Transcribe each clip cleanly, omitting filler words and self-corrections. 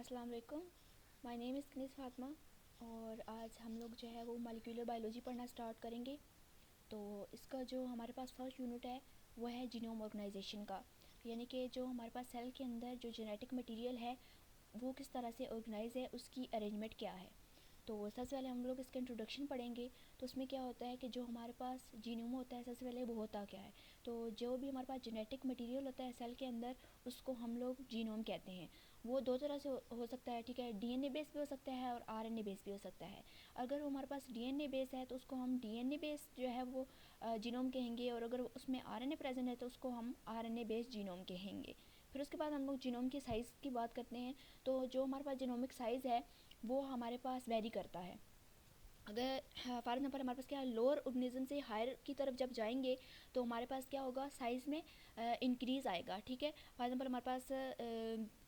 अस्सलाम वालेकुम। My name is Kaneez Fatima और आज हम लोग जो है वो मॉलिक्यूलर बायोलॉजी पढ़ना स्टार्ट करेंगे। तो इसका जो हमारे पास फर्स्ट यूनिट है वो है जीनोम ऑर्गेनाइजेशन का, यानी कि जो हमारे पास सेल के अंदर जो जेनेटिक मटेरियल है वो किस तरह से ऑर्गेनाइज है, उसकी अरेंजमेंट क्या है। तो सबसे पहले हम लोग इसका इंट्रोडक्शन पढ़ेंगे। तो उसमें क्या होता है कि जो हमारे पास जीनोम होता है, सबसे पहले वो होता क्या है। तो जो भी हमारे पास जेनेटिक मटेरियल होता है सेल के अंदर, उसको हम लोग जीनोम कहते हैं। वो दो तरह से हो सकता है, ठीक है। डीएनए बेस भी हो सकता है और आरएनए बेस भी हो सकता है। अगर हमारे पास डीएनए बेस है तो उसको हम डीएनए बेस जो है वो जीनोम कहेंगे, और अगर उसमें आरएनए प्रेजेंट है तो उसको हम आरएनए बेस जीनोम कहेंगे। फिर उसके बाद हम लोग जीनोम के साइज़ की बात करते हैं। तो जो हमारे पास जीनोमिक साइज़ है वो हमारे पास वेरी करता है। अगर फॉर एग्जांपल हमारे पास क्या है, लोअर ऑर्गेनिज्म से हायर की तरफ जब जाएंगे तो हमारे पास क्या होगा, साइज़ में इंक्रीज़ आएगा, ठीक है। फॉर एग्जांपल हमारे पास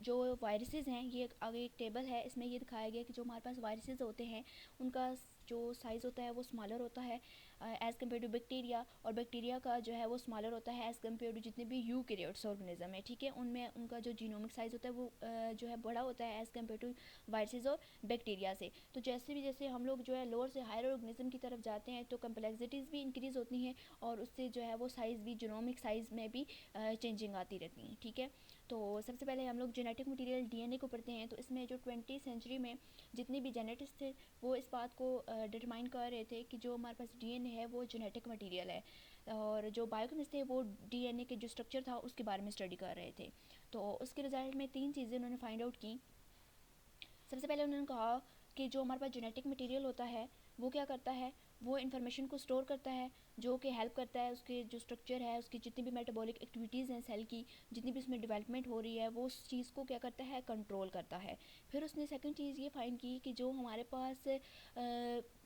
जो वायरसेस हैं, ये आगे एक टेबल है, इसमें ये दिखाया गया कि जो हमारे पास वायरसेस होते हैं उनका जो साइज़ होता है वो स्मॉलर होता है एज़ कम्पेयर टू बैक्टीरिया, और बैक्टीरिया का जो है वो स्मॉलर होता है एज़ कम्पेयर टू जितने भी यूकैरियोट्स ऑर्गेनिज्म है, ठीक है। उनमें उनका जो जीनोमिक साइज़ होता है वो जो है बड़ा होता है एज़ कम्पेयर टू वायरसेस और बैक्टीरिया से। तो जैसे हम लोग जो है लोअर से हायर ऑर्गेनिज्म की तरफ जाते हैं तो कम्प्लेक्सिटीज़ भी इंक्रीज़ होती हैं, और उससे जो है वो साइज़ भी, जीनोमिक साइज़ में भी चेंजिंग आती रहती हैं, ठीक है। तो सबसे पहले हम लोग जेनेटिक मटेरियल डीएनए को पढ़ते हैं। तो इसमें जो 20वीं सेंचुरी में जितने भी जेनेटिस्ट थे वो इस बात को डिटरमाइन कर रहे थे कि जो हमारे पास डीएनए है वो जेनेटिक मटेरियल है, और जो बायोकेमिस्ट थे वो डीएनए के जो स्ट्रक्चर था उसके बारे में स्टडी कर रहे थे। तो उसके रिजल्ट में 3 चीज़ें उन्होंने फाइंड आउट की। सबसे पहले उन्होंने कहा कि जो हमारे पास जेनेटिक मटेरियल होता है वो क्या करता है, वो इन्फॉर्मेशन को स्टोर करता है, जो कि हेल्प करता है उसके जो स्ट्रक्चर है, उसकी जितनी भी मेटाबॉलिक एक्टिविटीज़ हैं सेल की, जितनी भी उसमें डेवलपमेंट हो रही है, वो उस चीज़ को क्या करता है, कंट्रोल करता है। फिर उसने सेकंड चीज़ ये फाइंड की कि जो हमारे पास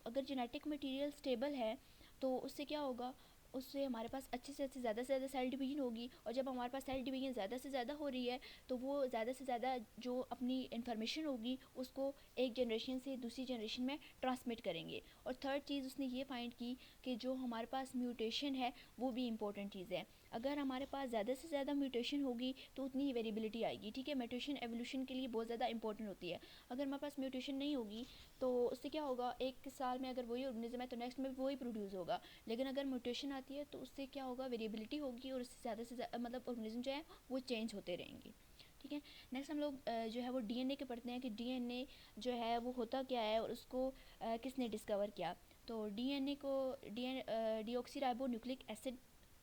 अगर जेनेटिक मटेरियल स्टेबल है तो उससे क्या होगा, उससे हमारे पास अच्छे से ज़्यादा सेल डिवीजन होगी, और जब हमारे पास सेल डिवीजन ज़्यादा से ज़्यादा हो रही है तो वो ज़्यादा से ज़्यादा जो अपनी इन्फॉर्मेशन होगी उसको एक जनरेशन से दूसरी जनरेशन में ट्रांसमिट करेंगे। और थर्ड चीज़ उसने ये फाइंड की कि जो हमारे पास म्यूटेशन है वो भी इम्पोर्टेंट चीज़ है। अगर हमारे पास ज़्यादा से ज़्यादा म्यूटेशन होगी तो उतनी ही वेरिएबिलिटी आएगी, ठीक है। म्यूटेशन एवोल्यूशन के लिए बहुत ज़्यादा इंपॉर्टेंट होती है। अगर हमारे पास म्यूटेशन नहीं होगी तो उससे क्या होगा, एक साल में अगर वही ऑर्गेनिज्म है तो नेक्स्ट में वही प्रोड्यूस होगा। लेकिन अगर म्यूटेशन आती है तो उससे क्या होगा, वेरिएबिलिटी होगी, और उससे ज़्यादा से ज़्यादा मतलब ऑर्गेनिज्म जो है वो चेंज होते रहेंगे, ठीक है। नेक्स्ट हम लोग जो है वो डीएनए के पढ़ते हैं कि डीएनए जो है वो होता क्या है और उसको किसने डिस्कवर किया। तो डीएनए को डीऑक्सी राइबो न्यूक्लिक एसिड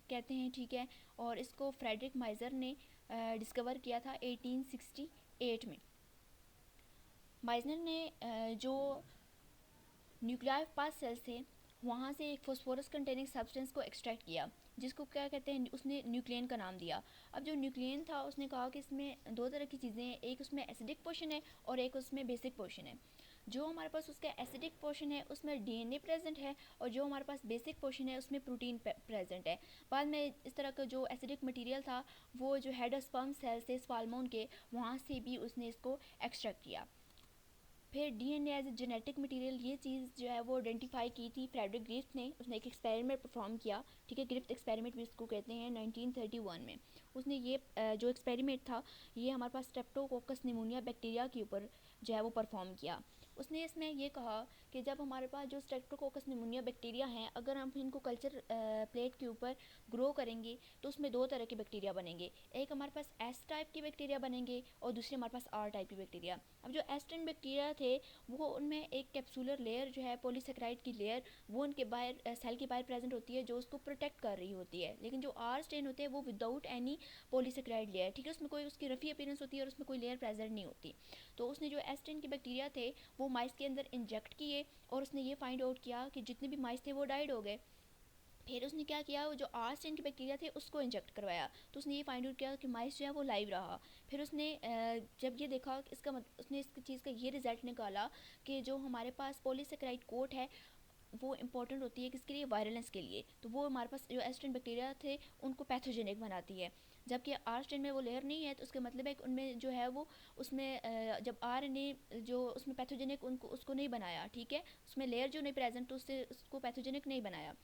कहते हैं, ठीक है। और इसको फ्रेडरिक माइजर ने डिस्कवर किया था 1868 में। माइजर ने जो न्यूक्लियर पास सेल्स थे वहाँ से एक फॉस्फोरस कंटेनिंग सब्सटेंस को एक्सट्रैक्ट किया, जिसको क्या कहते हैं, उसने न्यूक्लियन का नाम दिया। अब जो न्यूक्लियन था उसने कहा कि इसमें दो तरह की चीज़ें हैं, एक उसमें एसिडिक पोर्शन है और एक उसमें बेसिक पोर्शन है। जो हमारे पास उसका एसिडिक पोर्शन है उसमें डीएनए प्रेजेंट है, और जो हमारे पास बेसिक पोर्शन है उसमें प्रोटीन प्रेजेंट है। बाद में इस तरह का जो एसिडिक मटेरियल था वो जो हेड ऑफ स्पर्म सेल्स थे स्वाल्मोन के, वहाँ से भी उसने इसको एक्सट्रैक्ट किया। फिर DNA as a genetic material, ये चीज़ जो है वो आइडेंटिफाई की थी फ्रेडरिक ग्रिफ्थ ने। उसने एक एक्सपेरिमेंट परफॉर्म किया, ठीक है। ग्रिफ्थ एक्सपेरिमेंट भी इसको कहते हैं, 1931 में। उसने ये जो एक्सपेरिमेंट था ये हमारे पास स्ट्रेप्टोकोकस निमोनिया बैक्टीरिया के ऊपर जो है वो परफॉर्म किया। उसने इसमें ये कहा कि जब हमारे पास जो स्ट्रेप्टोकोकस निमोनिया बैक्टीरिया हैं, अगर हम इनको कल्चर प्लेट के ऊपर ग्रो करेंगे तो उसमें दो तरह के बैक्टीरिया बनेंगे। एक हमारे पास एस टाइप की बैक्टीरिया बनेंगे और दूसरे हमारे पास आर टाइप की बैक्टीरिया। अब जो एस्टन बैक्टीरिया थे वो उनमें एक कैप्सूलर लेयर जो है पॉलीसेकेराइड की लेयर, वो उनके बाहर सेल के बाहर प्रेजेंट होती है जो उसको प्रोटेक्ट कर रही होती है। लेकिन जो आर स्टेन होते हैं वो विदाउट एनी पॉलीसेकेराइड लेयर, ठीक है, उसमें कोई उसकी रफ़ी अपीयरेंस होती है और उसमें कोई लेयर प्रेजेंट नहीं होती। तो उसने जो एस्टन के बैक्टीरिया थे वो माइस के अंदर इंजेक्ट किए, और उसने ये फाइंड आउट किया कि जितने भी माइस थे वो डाइड हो गए। फिर उसने क्या किया, वो जो आर स्ट्रेन के बैक्टीरिया थे उसको इंजेक्ट करवाया, तो उसने ये फाइंड आउट किया कि माइस जो है वो लाइव रहा। फिर उसने जब ये देखा कि इसका उसने इस चीज़ का ये रिजल्ट निकाला कि जो हमारे पास पॉलीसेकेराइड कोट है वो इंपॉर्टेंट होती है किसके लिए, वायरलेंस के लिए। तो वो हमारे पास जो एस्ट्रेन बैक्टीरिया थे उनको पैथोजेनिक बनाती है, जबकि आर स्ट्रेन में वो लेयर नहीं है। तो उसका मतलब है कि उनमें जो है वो उसमें जब आर ने जो उसमें पैथोजेनिक उनको उसको नहीं बनाया, ठीक है, उसमें लेयर जो नहीं प्रेजेंट तो उससे उसको पैथोजेनिक नहीं बनाया।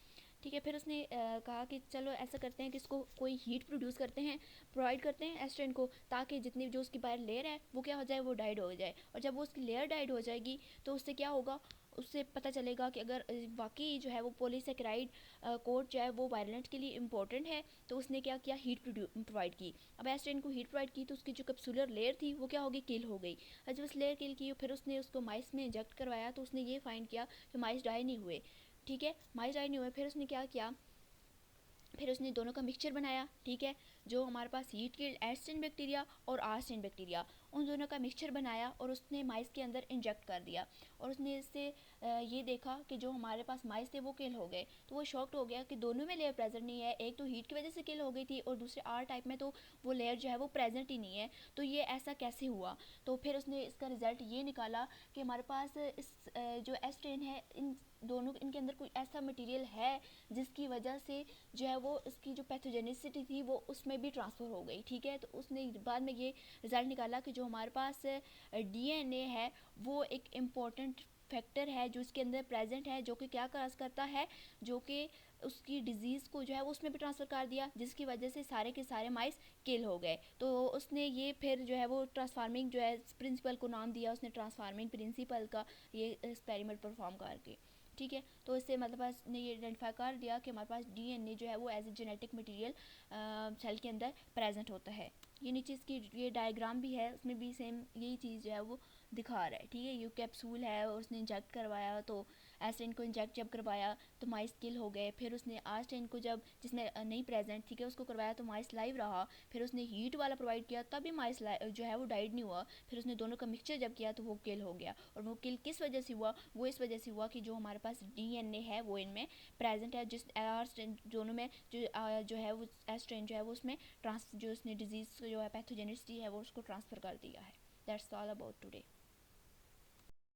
ठीक है, फिर उसने कहा कि चलो ऐसा करते हैं कि इसको कोई हीट प्रोड्यूस करते हैं, प्रोवाइड करते हैं एस्ट्रेन को, ताकि जितनी जो उसकी बाहर लेयर है वो क्या हो जाए, वो डाइड हो जाए। और जब वो उसकी लेयर डाइड हो जाएगी तो उससे क्या होगा, उससे पता चलेगा कि अगर वाकई जो है वो पॉलीसेकेराइड कोड जो है वो वायलेंट के लिए इंपॉर्टेंट है। तो उसने क्या किया, हीट प्रोवाइड की। अब एस्ट्रेन को हीट प्रोवाइड की तो उसकी जो कैप्सूलर लेयर थी वो क्या हो गई, किल हो गई। और जब उस लेयर किल की फिर उसने उसको माइस में इंजेक्ट करवाया तो उसने ये फाइंड किया कि माइस डाई नहीं हुए। ठीक है, माइस डाई नहीं हुए। फिर उसने क्या किया, फिर उसने दोनों का मिक्सचर बनाया। ठीक है, जो हमारे पास हीट किल्ड एस्टिन बैक्टीरिया और आर्स्टिन बैक्टीरिया, उन दोनों का मिक्सचर बनाया और उसने माइस के अंदर इंजेक्ट कर दिया। और उसने इससे ये देखा कि जो हमारे पास माइस थे वो किल हो गए। तो वो शॉक्ड हो गया कि दोनों में लेयर प्रेजेंट नहीं है, एक तो हीट की वजह से किल हो गई थी और दूसरे आर टाइप में तो वो लेयर जो है वो प्रेजेंट ही नहीं है। तो ये ऐसा कैसे हुआ। तो फिर उसने इसका रिजल्ट ये निकाला कि हमारे पास इस जो एस्ट्रेन है, इन दोनों इनके अंदर कोई ऐसा मटेरियल है जिसकी वजह से जो है वो इसकी जो पैथोजेनिसिटी थी वो उसमें भी ट्रांसफ़र हो गई। ठीक है, तो उसने बाद में ये रिज़ल्ट निकाला कि जो हमारे पास डीएनए है वो एक इम्पॉर्टेंट फैक्टर है जो इसके अंदर प्रेजेंट है, जो कि क्या काज करता है, जो कि उसकी डिजीज़ को जो है वो उसमें भी ट्रांसफ़र कर दिया, जिसकी वजह से सारे के सारे माइस किल हो गए। तो उसने ये फिर जो है वो ट्रांसफार्मिंग जो है प्रिंसिपल को नाम दिया उसने, ट्रांसफार्मिंग प्रिंसिपल का, ये एक्सपेरिमेंट परफॉर्म करके। ठीक है, तो इससे मतलब पास ने ये आइडेंटिफाई कर दिया कि हमारे पास डीएनए जो है वो as a genetic material cell के अंदर प्रेजेंट होता है। ये नीचे इसकी ये डायग्राम भी है, उसमें भी सेम यही चीज़ जो है वो दिखा रहा है। ठीक है, ये कैप्सूल है और उसने इंजेक्ट करवाया, तो एस्ट्रेन को इंजेक्ट जब करवाया तो माइस किल हो गए। फिर उसने आस्ट्रेन को जब जिसने नहीं प्रेजेंट, ठीक है, उसको करवाया तो माइस लाइव रहा। फिर उसने हीट वाला प्रोवाइड किया तभी माइस जो है वो डाइड नहीं हुआ। फिर उसने दोनों का मिक्सचर जब किया तो वो किल हो गया। और वो किल किस वजह से हुआ, वो इस वजह से हुआ कि जो हमारे पास डीएनए है वो इनमें प्रेजेंट है, जिस दोनों में जो है वो एस्ट्रेन जो है वो उसमें जो उसने डिजीज़ जो है पैथोजेनिसिटी है वो उसको ट्रांसफ़र कर दिया है। That's all about today.